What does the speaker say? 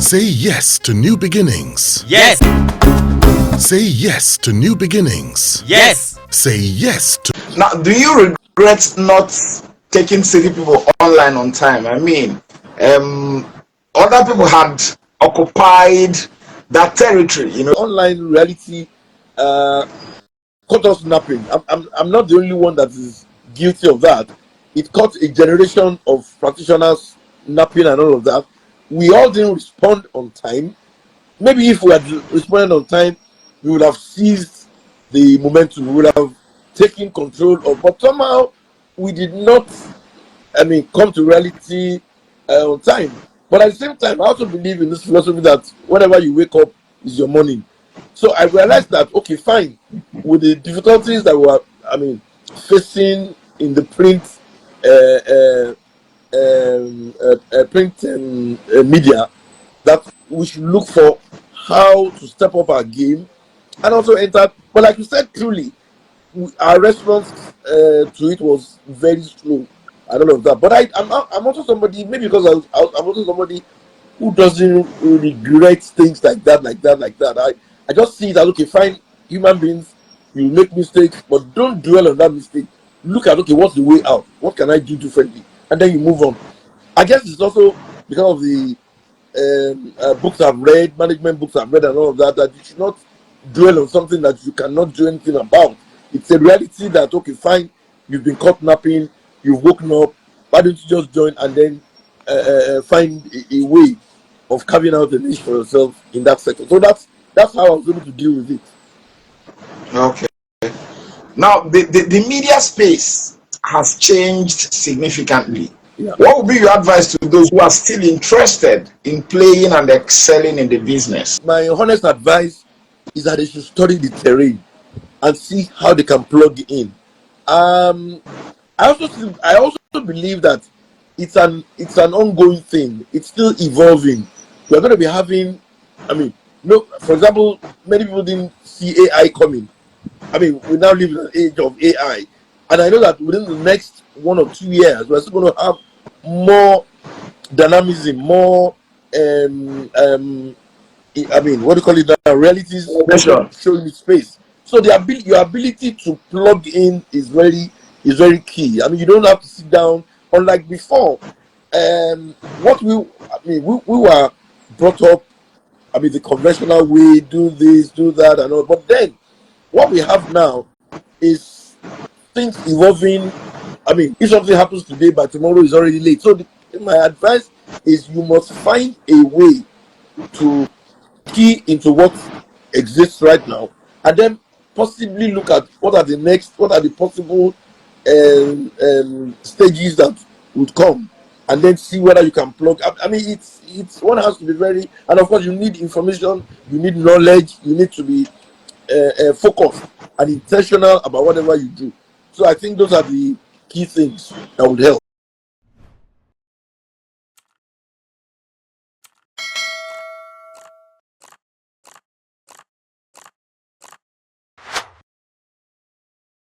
Say yes to new beginnings. Yes. Say yes to new beginnings. Yes. Say yes to... Now, do you regret not taking city people online on time? I mean, other people had occupied that territory, Online reality caught us napping. I'm not the only one that is guilty of that. It caught a generation of practitioners napping and all of that. We all didn't respond on time. Maybe if we had responded on time, we would have seized the momentum. We would have taken control of. But somehow we did not. Come to reality on time. But at the same time, I also believe in this philosophy that whenever you wake up is your morning. So I realized that okay, fine, with the difficulties that we are, facing in the print media, that we should look for how to step up our game and also enter. But like you said, truly, our response to it was very slow and all of that. But I'm also somebody, maybe because I'm also somebody who doesn't regret things like that. I just see that okay, fine, human beings, you make mistakes, but don't dwell on that mistake. Look at okay, what's the way out? What can I do differently? And then you move on. I guess it's also because of the books I've read, management books I've read, and all of that, that you should not dwell on something that you cannot do anything about. It's a reality that okay, fine, you've been caught napping, you've woken up. Why don't you just join and then find a way of carving out a niche for yourself in that sector? So that's how I was able to deal with it. Okay. Now, the media space has changed significantly. Yeah. What would be your advice to those who are still interested in playing and excelling in the business? My honest advice is that they should study the terrain and see how they can plug in. I also believe that it's an ongoing thing. It's still evolving. We're going to be having, for example, many people didn't see AI coming. We now live in an age of AI, and I know that within the next 1 or 2 years, we're still going to have more dynamism, more what do you call it now? Realities showing its space. So your ability to plug in is very key. You don't have to sit down. Unlike before, what we were brought up. The conventional way, do this, do that, and all. But then, what we have now is things evolving. If something happens today, by tomorrow is already late. So my advice is you must find a way to key into what exists right now, and then possibly look at what are the possible stages that would come, and then see whether you can plug. It's one has to be very, and of course you need information, you need knowledge, you need to be focused and intentional about whatever you do. So I think those are the key things that would help.